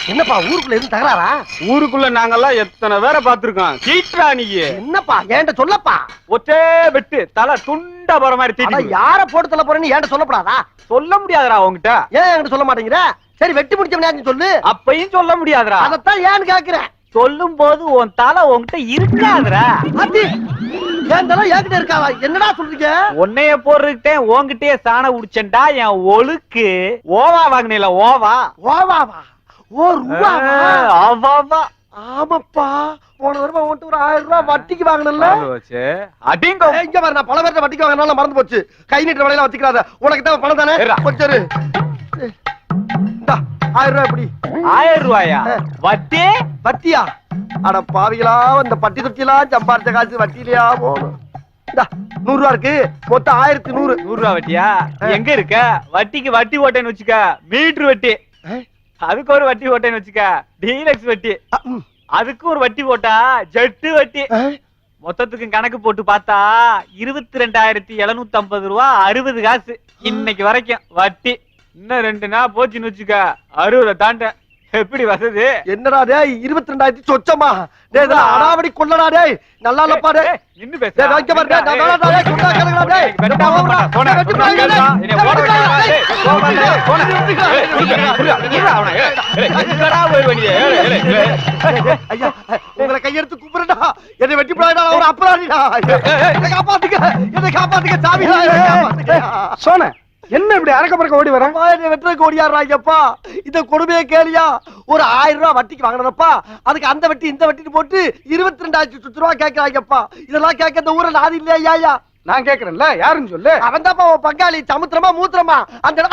என்னப்பா ஊருக்குள்ள எதுவும் தகராறா? ஊருக்குள்ள நாங்கெல்லாம் எத்தனை பேரை பாத்துருக்கோம். சீட்ரா நீ என்னப்பா என்கிட்ட சொல்லப்பா. ஒற்றே வெட்டு தலை துண்டா போற மாதிரி தீட்டி. யார போட்டு தள்ள போறேன்னு என்கிட்ட சொல்லப்படாதா? சொல்ல முடியாதுடா உங்ககிட்ட. ஏன் என்கிட்ட சொல்ல மாட்டேங்கிற? சரி வெட்டி முடிச்சவனே சொல்லு. அப்பையும் சொல்ல முடியாதுடா. அதத்தான் ஏன்னு கேக்குறேன். சொல்லும் போது உன் தலை உன்கிட்ட இருக்காதுடா. அத்தி என் தலை என்கிட்ட இருக்காவா? என்னடா சொல்றீங்க? உன்னைய போடுறதுட்டே உன்கிட்டயே சாண உடிச்சேன்டா. என் ஒழுக்கு ஓவா வாங்கினீல. ஓவா ஓவாவா? ஓ ரூபாவா? ஆவாவா? ஆமாப்பா, போன தடவை உன்கிட்ட ஒரு 1000 ரூபாய் வட்டிக்கு வாங்கினல. அடிங்க இங்க பாரு, நான் பல பேர்ட்ட வட்டிக்கு வாங்கினால மறந்து போச்சு. கை நீட்டுற வலையில வச்சுக்கிறாத. உனக்கு தான் பணம் தானே? கொஞ்சம் 1000 ரூபாய் எப்படி? 1000 ரூபாயா? வட்டி? வட்டியா? அட பாவிகளா, இந்த பட்டி தொட்டிலாம் சம்பாரிச்ச காசு வட்டியிலையா போகணும். 100 ரூபா இருக்கு, மொத்தம் 1100. 100 ரூபா வட்டியா? எங்க இருக்க? வட்டிக்கு வட்டி ஓட்டேன்னு வச்சுக்க. மீட்டர் வட்டி. அதுக்கு ஒரு வட்டி ஓட்டேன்னு வச்சுக்க. டீலக்ஸ் வட்டி. அதுக்கு ஒரு வட்டி போட்டா ஜெட்டு வட்டி. மொத்தத்துக்கு கணக்கு போட்டு பார்த்தா 22,750 ரூபா 60 காசு இன்னைக்கு வரைக்கும் வட்டி. இன்னும் 2 நாள் போச்சுன்னு வச்சுக்க 60 தாண்ட. எப்படி வசதி? என்னடா டேய், 22,000 சொச்சமா? டேய் இதெல்லாம் அடாவடி கொள்ளடா டேய். நல்லா இல்லப்பா டேய். இன்னும் பேச. டேய் வைக்க பாரு டேய். நான் டேய் குண்டா கேளுடா டேய். வெட்டா போடா. போடா. வெட்டி பாருங்க டேய். என்ன ஓட வைக்கடா டேய். போடா. புரியா அவனே. என்னடா போய் வண்டியே. ஐயா உங்களை கையெடுத்து கும்பிடுடா. என்னை வெட்டி போடாடா, ஒரு அப்புறாடிடா. என்னை காப்பாத்துங்க. என்னை காப்பாத்துங்க சாமிடா. என்னை காப்பாத்துங்க. சோனே என்ன இப்படி அரக்க பறக்க ஓடி வர? வெட்டுறதுக்கு ஓடியாடுறாங்கப்பா. இந்த கொடுமையை கேளியா? ஒரு 1000 ரூபாய் வட்டிக்கு வாங்கினப்பா. அதுக்கு அந்த வட்டி இந்த வட்டின்னு போட்டு 22,000 ரூபாய் கேட்கிறாங்கப்பா. இதெல்லாம் கேட்க இந்த ஊரில் ஆதி இல்லையா? ஐயா நான் கேக்குறேன்ல, யாருன்னு சொல்லு. அவன் தான்ப்பா பங்காளி. சமுத்திரமா மூத்திரமா அந்த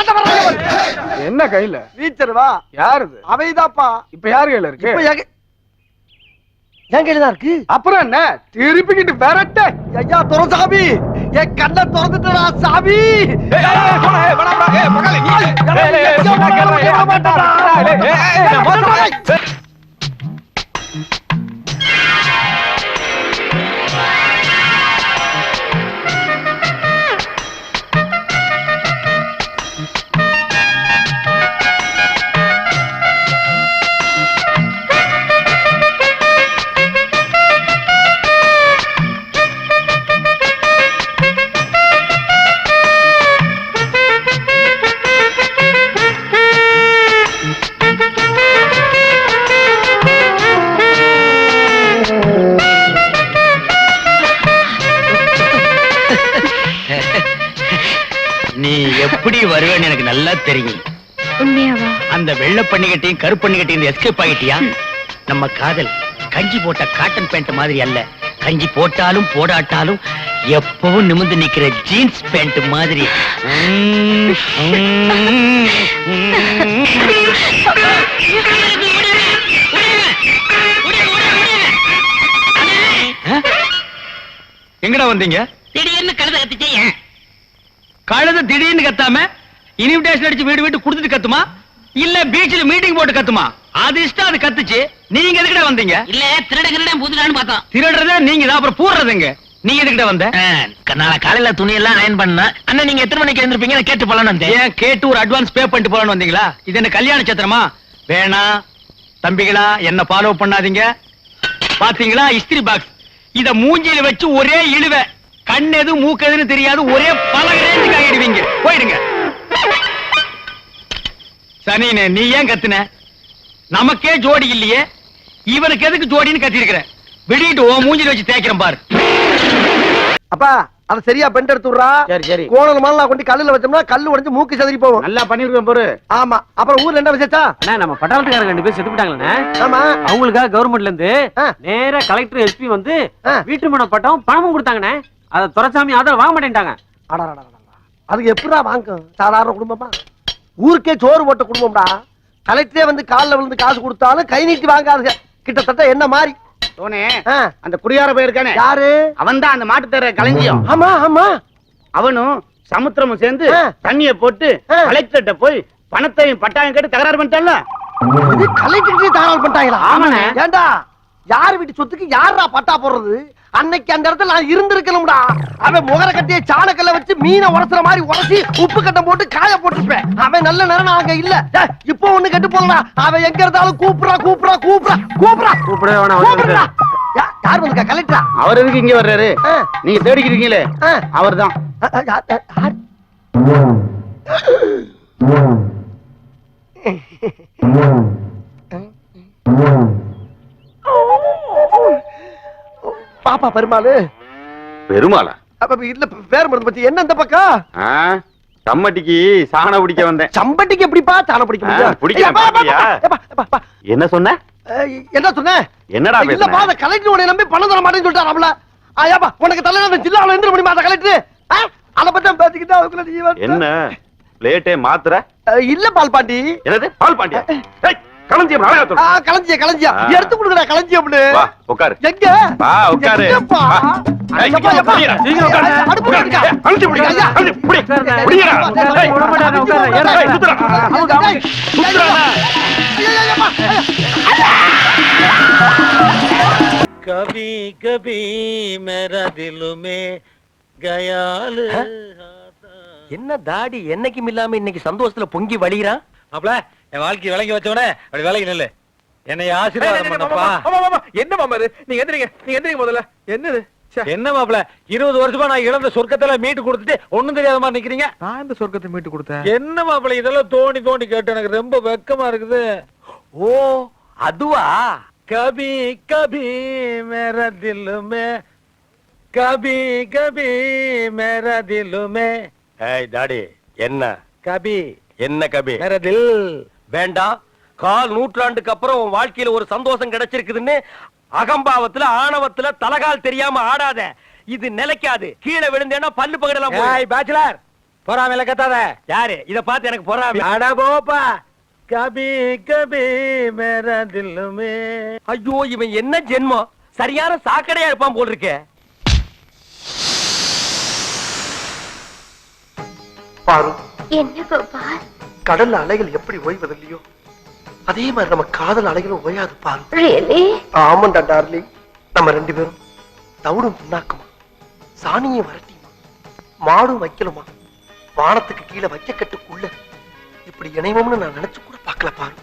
என்ன கையில வீச்சருவா? யாருது? அவைதாப்பா. இப்ப யாரு கையில இருக்கு? என் கையில தான் இருக்கு. அப்புறம் என்ன திருப்பிக்கிட்டு விரட்ட? ஐயா துரசாமி, என் கண்ணை திறந்துட்டா சாமி. நீ எப்படி வருவேன்னு எனக்கு நல்லா தெரியும். உண்மையாவா? அந்த வெள்ளை பண்ணிக்கிட்டையும் கருப்பு பண்ணிக்கிட்டையும் எஸ்கேப் ஆகிட்டியா? நம்ம காதல் கஞ்சி போட்ட காட்டன் பேண்ட் மாதிரி அல்ல. கஞ்சி போட்டாலும் போடாட்டாலும் எப்பவும் நிமிர்ந்து நிக்கிற ஜீன்ஸ் பேண்ட் மாதிரி. எங்கடா வந்தீங்க? திடீர்னு கழுத கத்திச்சே. கழுத திடீர்னு கத்தாம இன்விடேஷன் அடிச்சு வீடு வீட்டு குடுத்துட்டு கத்துமா, இல்ல பீச்ல மீட்டிங் போட்டு கத்துமா? அது இஷ்டம், அது கத்துச்சு. நீங்க எதுக்கிட்ட வந்தீங்க? இல்ல திருட புதுடான்னு பார்த்தோம். திருடுறத நீங்க தான், அப்புறம் பூர்றதுங்க. நீங்க எதுக்கிட்ட வந்த? நாளை காலையில துணி எல்லாம் அயன் பண்ண. அண்ணா நீங்க எத்தனை மணிக்கு எழுந்திருப்பீங்க கேட்டு போலான்னு வந்தேன். ஏன் கேட்டு ஒரு அட்வான்ஸ் பே பண்ணிட்டு போலான்னு வந்தீங்களா? இது என்ன கல்யாண சத்திரமா? வேணாம் தம்பிகளா, என்ன ஃபாலோ பண்ணாதீங்க. பாத்தீங்களா இஸ்திரி பாக்ஸ், இத மூஞ்சில வச்சு ஒரே இழுவ. கண் எது மூக்கு எதுன்னு தெரியாது, ஒரே பலகரேஞ்சுக்கு ஆகிடுவீங்க. போயிடுங்க. சனினே நீ ஏன் கத்துன? நமக்கே ஜோடி இல்லையே, இவனுக்கு எதுக்கு ஜோடின்னு கத்தி இருக்கிற? விடிட்டு ஓ மூஞ்சில வச்சு தேய்க்கிறேன் பாரு. அப்பா அத சரியா பெண்ட் எடுத்து விடுறா. சரி சரி. கோணல் மால கொண்டு கல்லுல வச்சோம்னா கல்லு உடைஞ்சு மூக்கு செதறி போகும். நல்லா பண்ணிருக்கேன் பாரு. ஆமா. அப்புறம் ஊர்ல என்ன விசேஷா? அண்ணா நம்ம பட்டாளத்துக்காரங்க 2 பேர் செத்து போட்டாங்களே. ஆமா. அவங்களுக்காக கவர்மெண்ட்ல இருந்து நேரா கலெக்டர் எஸ்பி வந்து வீட்டு மன பட்டம் பணமும் கொடுத்தாங்கண்ணே. அத துரைசாமி ஆதரவு வாங்க மாட்டேன்ட்டாங்க. அதுக்கு எப்படிடா வாங்கும்? சாதாரண குடும்பமா? ஊருக்கே சோறு போட்ட குடும்பம்டா. கலெக்டரே வந்து காலில் விழுந்து காசு கொடுத்தாலும் கை நீட்டி வாங்காதுங்க. கிட்டத்தட்ட என்ன மாதிரி அந்த குடியார போயிருக்கானே யாரு? அவன் தான் அந்த மாட்டு தர களஞ்சியம். ஆமா ஆமா. அவனும் சமுத்திரமும் சேர்ந்து தண்ணிய போட்டு கலெக்டர்கிட்ட போய் பணத்தையும் பட்டாயம் கேட்டு தகராறு பண்ணிட்டான்ல. கலெக்டர் தகராறு பண்ணிட்டாங்களா? ஆமாண்ணே. ஏண்டா யார் வீட்டு சொத்துக்கு யாரா பட்டா போடுறது? அன்னைக்கு அந்த இடத்துல நான் இருந்திருக்கணும்டா. அவன் முகர கட்டிய சாணக்கல்ல வச்சு மீனை உரசுற மாதிரி உரசி உப்பு கட்டம் போட்டு காய போட்டுருப்பேன். அவன் நல்ல நேரம் அங்க இல்ல. இப்போ ஒண்ணு கெட்டு போலடா. அவன் எங்க இருந்தாலும் கூப்பிடுறா. கூப்பிடவே வேணாம், கூப்பிடுறா. யார் வந்திருக்கா? கலெக்டரா? அவர் எதுக்கு இங்க வர்றாரு? நீங்க தேடிக்கிறீங்களே அவர்தான். பாப்பா பெருமாளு. பெருமாளா? அப்ப இல்ல பேர் மருந்து பத்தி என்ன இந்த பக்கம்? சம்மட்டிக்கு சாண பிடிக்க வந்தேன். சம்பட்டிக்கு எப்படிப்பா சாண பிடிக்க முடியும்? என்ன சொன்ன? என்ன சொன்ன? என்னடா பேசுற? இல்லப்பா, அந்த கலெக்டர் உன்னை நம்பி பணம் தர மாட்டேன்னு சொல்லிட்டாராம்ல. ஆயாப்பா உனக்கு தலையில ஜில்லாவுல எந்திர முடியுமா அந்த கலெக்டர்? அத பத்தி பேசிக்கிட்டா அதுக்குள்ள நீ என்ன பிளேட்டே மாத்திர? இல்ல பால் பாண்டி. என்னது பால் பாண்டியா? களஞ்சியம் களஞ்சியா எடுத்து கொடுங்கடா களஞ்சியம்னு. வா உட்காரு. எங்க? வா உட்காரு. எங்கப்பா? சீக்கிரம் உட்காரு. அடுப்பு இருக்கா? களஞ்சியம் புடி. களஞ்சியம் புடி. புடிடா. உட்காரு, விட மாட்டாங்க, உட்காரு. ஏய் சுத்துடா. कभी कभी मेरा दिल में गयाल என்ன தாடி என்னைக்கும் இல்லாம இன்னைக்கு சந்தோஷத்துல பொங்கி வழிகிறான். மாப்ள என் வாழ்க்கை விளங்கி வச்சவனே அப்படி விலகி நில்லு. என்னை ஆசீர்வாதம் பண்ணப்பா. என்ன மாமா இது? நீங்க எந்திரிங்க முதல்ல. என்னது? என்ன மாப்ள 20 வருஷமா நான் இழந்த சொர்க்கத்துல மீட்டு கொடுத்துட்டு ஒண்ணும் தெரியாத மாதிரி நிக்கிறீங்க. நான் இந்த சொர்க்கத்தை மீட்டு கொடுத்தேன். என்ன மாப்ள இதெல்லாம் தோண்டி தோண்டி கேட்டு எனக்கு ரொம்ப வெக்கமா இருக்குது. ஓ அதுவா? कभी कभी मेरा दिल में कभी कभी मेरा दिल में ஏய் தாடி என்ன कभी என்ன கபி? मेरा दिल வேண்டாம். கால் நூற்றாண்டுக்கு அப்புறம் உன் வாழ்க்கையில ஒரு சந்தோஷம் கிடைச்சிருக்குதுன்னு அகம்பாவத்துல ஆணவத்துல தலகால் தெரியாம ஆடாத. இது நிலைக்காது. கீழே விழுந்தேன்னா பல்லு பகடலாம். ஏய் பேச்சுலர் பொறாமையில கத்தாத. யாரு இத பார்த்து எனக்கு பொறாமை? அட போப்பா. कभी कभी मेरा दिल में ஐயோ இவன் என்ன ஜென்மம்? சரியான சாக்கடையா இருப்பான் போல் இருக்கே. பாரு என்ன கோபால்? கடல்ல அலைகள் எப்படி ஓய்வதில்லையோ அதே மாதிரி நம்ம காதல் அலைகளும் ஓயாது பாரு. Really? ஆமாண்டா டார்லிங். நம்ம ரெண்டு பேரும் தவிடும் புண்ணாக்குமா, சாணியும் வரட்டியுமா, மாடும் வைக்கலுமா, வானத்துக்கு கீழே வைக்கக்கட்டுக்குள்ள இப்படி இணைவோம்னு நான் நினைச்சு கூட பார்க்கல பாரு.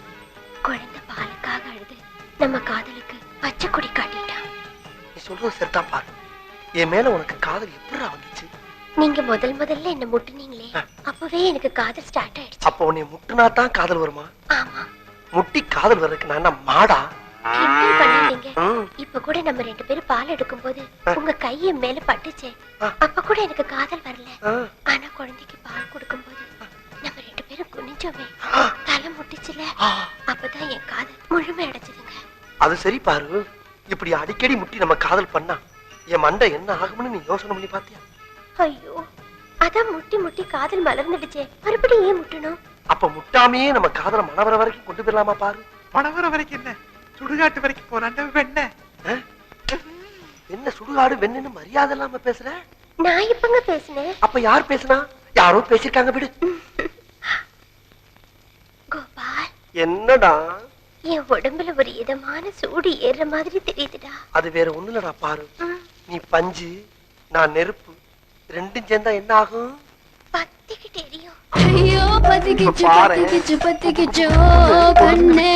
குழந்தை பாலுக்காக அழுது நம்ம காதலுக்கு பச்சை கொடி காட்டிட்டான். நீ சொல்றது சரிதான் பாரு. என் மேல உனக்கு காதல் எப்படி வந்துச்சு? நீங்க முதல்ல என்ன முட்டுனீங்களே, அப்பவே எனக்கு காதல் ஸ்டார்ட் ஆயிடுச்சு. அப்போ உன்னை முட்டுனா தான் காதல் வருமா? ஆமா. முட்டி காதல் வர்றதுக்கு நான் என்ன மாடா? கிண்டல் பண்ணாதீங்க. இப்ப கூட நம்ம ரெண்டு பேரும் பால் எடுக்கும் போது உங்க கை என் மேல பட்டுச்சே, அப்ப கூட எனக்கு காதல் வரல. ஆனா குழந்தைக்கு பால் கொடுக்கும் போது நம்ம ரெண்டு பேரும் குனிஞ்சோமே, தலை முட்டிச்சுல, அப்பதான் என் காதல் முழுமை அடைச்சதுங்க. அது சரி பாரு. இப்படி அடிக்கடி முட்டி நம்ம காதல் பண்ணா என் மண்டை என்ன ஆகும்னு நீ யோசனை பண்ணி பாத்தியா? ஐயோ, அதான் முட்டி முட்டி காதல் மலர்ந்துடுச்சே, மறுபடியும் ஏன் முட்டணும்? அப்ப முட்டாமையே நம்ம காதல மணவர வரைக்கும் கொண்டு போயிடலாமா பாரு. மணவர வரைக்கும் என்ன, சுடுகாட்டு வரைக்கும் போறாண்ட வெண்ண. என்ன சுடுகாடு வெண்ணு மரியாதை இல்லாம பேசுற? நான் இப்பங்க பேசினேன். அப்ப யார் பேசுனா? யாரோ பேசிருக்காங்க விடு. கோபால், என்னடா? என் உடம்புல ஒரு இதமான சூடு ஏறுற மாதிரி தெரியுதுடா. அது வேற ஒண்ணு இல்லடா பாரு. நீ பஞ்சு, நான் நெருப்பு, ரெண்டும் சேர்ந்தா என்ன ஆகும்? பத்திக்கிட்டு எரியும். ஐயோ பத்திக்கிச்சு பத்திக்கிச்சு பத்திக்கிச்சோ கண்ணே.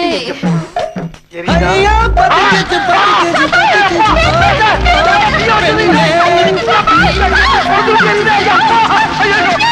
எரியுதா? ஐயோ பத்திக்கிச்சு பத்திக்கிச்சு பத்திக்கிச்சு